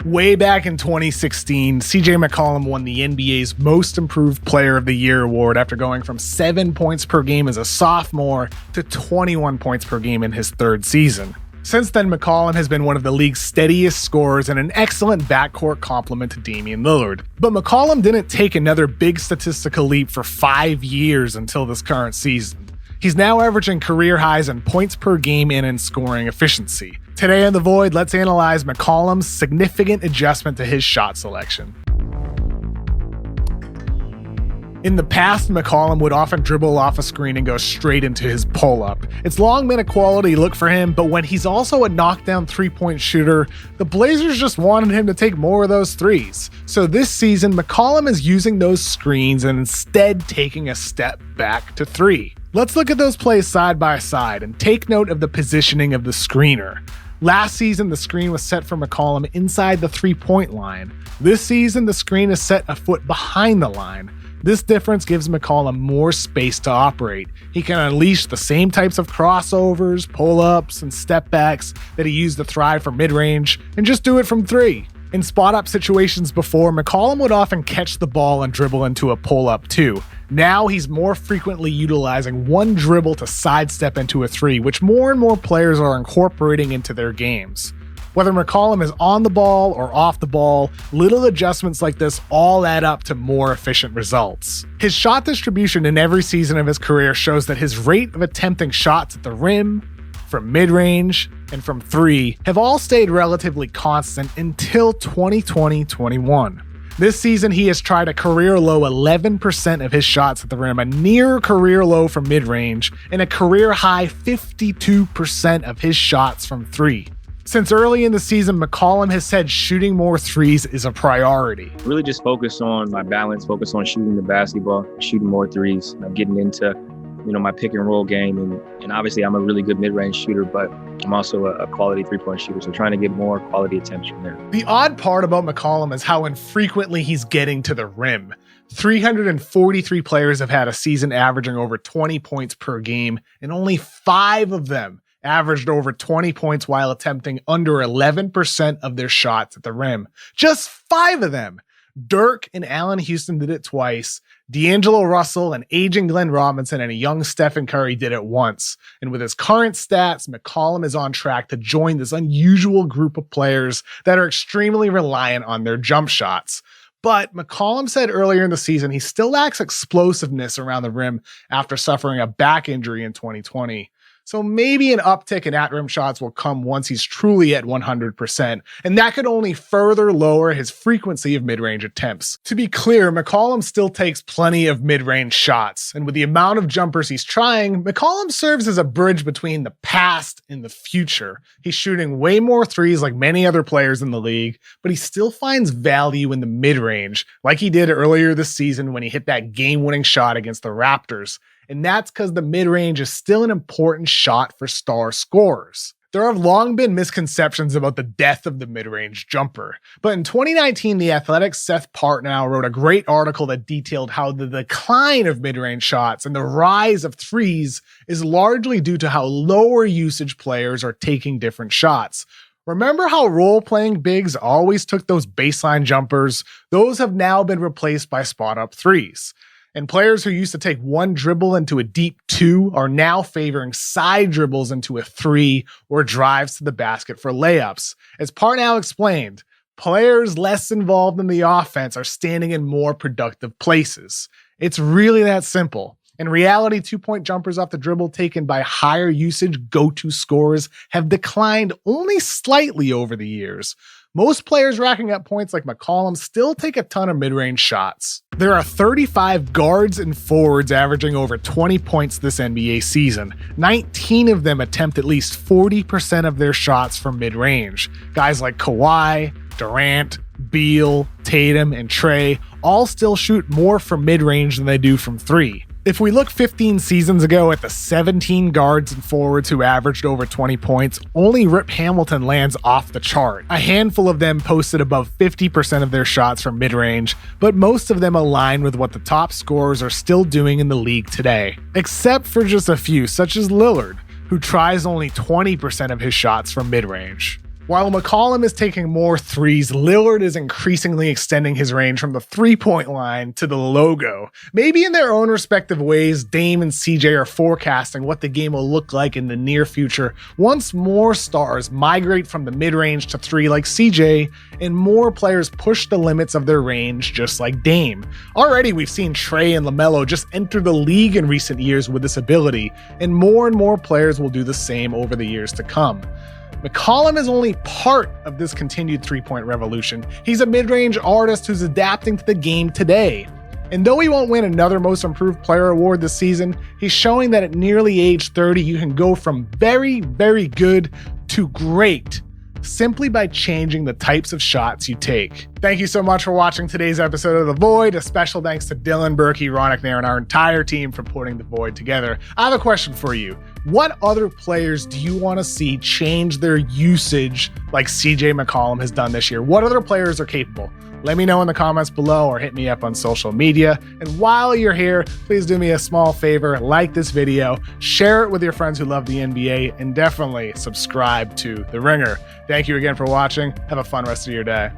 Way back in 2016, CJ McCollum won the NBA's Most Improved Player of the Year award after going from 7 points per game as a sophomore to 21 points per game in his third season. Since then, McCollum has been one of the league's steadiest scorers and an excellent backcourt complement to Damian Lillard. But McCollum didn't take another big statistical leap for 5 years until this current season. He's now averaging career highs in points per game and in scoring efficiency. Today on The Void, let's analyze McCollum's significant adjustment to his shot selection. In the past, McCollum would often dribble off a screen and go straight into his pull-up. It's long been a quality look for him, but when he's also a knockdown three-point shooter, the Blazers just wanted him to take more of those threes. So this season, McCollum is using those screens and instead taking a step back to three. Let's look at those plays side by side and take note of the positioning of the screener. Last season, the screen was set for McCollum inside the three-point line. This season, the screen is set a foot behind the line. This difference gives McCollum more space to operate. He can unleash the same types of crossovers, pull-ups, and step-backs that he used to thrive from mid-range, and just do it from three. In spot-up situations before, McCollum would often catch the ball and dribble into a pull-up too. Now he's more frequently utilizing one dribble to sidestep into a three, which more and more players are incorporating into their games. Whether McCollum is on the ball or off the ball, little adjustments like this all add up to more efficient results. His shot distribution in every season of his career shows that his rate of attempting shots at the rim, from mid-range, and from three have all stayed relatively constant until 2020-21. This season, he has tried a career low 11% of his shots at the rim, a near career low from mid-range, and a career high 52% of his shots from three. Since early in the season, McCollum has said shooting more threes is a priority. Really just focus on my balance, focus on shooting the basketball, shooting more threes, getting into my pick and roll game. And obviously I'm a really good mid-range shooter, but I'm also a quality three-point shooter. So trying to get more quality attempts from there. The odd part about McCollum is how infrequently he's getting to the rim. 343 players have had a season averaging over 20 points per game, and only 5 of them averaged over 20 points while attempting under 11% of their shots at the rim. Just 5 of them. Dirk and Allen Houston did it twice. D'Angelo Russell, an aging Glenn Robinson, and a young Stephen Curry did it once. And with his current stats, McCollum is on track to join this unusual group of players that are extremely reliant on their jump shots. But McCollum said earlier in the season he still lacks explosiveness around the rim after suffering a back injury in 2020. So maybe an uptick in at-rim shots will come once he's truly at 100%, and that could only further lower his frequency of mid-range attempts. To be clear, McCollum still takes plenty of mid-range shots, and with the amount of jumpers he's trying, McCollum serves as a bridge between the past and the future. He's shooting way more threes like many other players in the league, but he still finds value in the mid-range, like he did earlier this season when he hit that game-winning shot against the Raptors. And that's because the mid-range is still an important shot for star scorers. There have long been misconceptions about the death of the mid-range jumper, but in 2019, The Athletic's Seth Partnow wrote a great article that detailed how the decline of mid-range shots and the rise of threes is largely due to how lower usage players are taking different shots. Remember how role-playing bigs always took those baseline jumpers? Those have now been replaced by spot-up threes. And players who used to take one dribble into a deep two are now favoring side dribbles into a three or drives to the basket for layups. As Partnow explained, players less involved in the offense are standing in more productive places. It's really that simple. In reality, two-point jumpers off the dribble taken by higher usage go-to scorers have declined only slightly over the years. Most players racking up points like McCollum still take a ton of mid-range shots. There are 35 guards and forwards averaging over 20 points this NBA season. 19 of them attempt at least 40% of their shots from mid-range. Guys like Kawhi, Durant, Beal, Tatum, and Trey all still shoot more from mid-range than they do from three. If we look 15 seasons ago at the 17 guards and forwards who averaged over 20 points, only Rip Hamilton lands off the chart. A handful of them posted above 50% of their shots from mid-range, but most of them align with what the top scorers are still doing in the league today. Except for just a few, such as Lillard, who tries only 20% of his shots from mid-range. While McCollum is taking more threes, Lillard is increasingly extending his range from the three-point line to the logo. Maybe in their own respective ways, Dame and CJ are forecasting what the game will look like in the near future once more stars migrate from the mid-range to three like CJ, and more players push the limits of their range just like Dame. Already we've seen Trey and LaMelo just enter the league in recent years with this ability, and more players will do the same over the years to come. McCollum is only part of this continued three-point revolution. He's a mid-range artist who's adapting to the game today. And though he won't win another Most Improved Player award this season, he's showing that at nearly age 30, you can go from very good to great simply by changing the types of shots you take. Thank you so much for watching today's episode of The Void. A special thanks to Dylan, Berkey, Ronick Nair, and our entire team for putting The Void together. I have a question for you. What other players do you want to see change their usage like CJ McCollum has done this year? What other players are capable? Let me know in the comments below or hit me up on social media. And while you're here, please do me a small favor, like this video, share it with your friends who love the NBA, and definitely subscribe to The Ringer. Thank you again for watching. Have a fun rest of your day.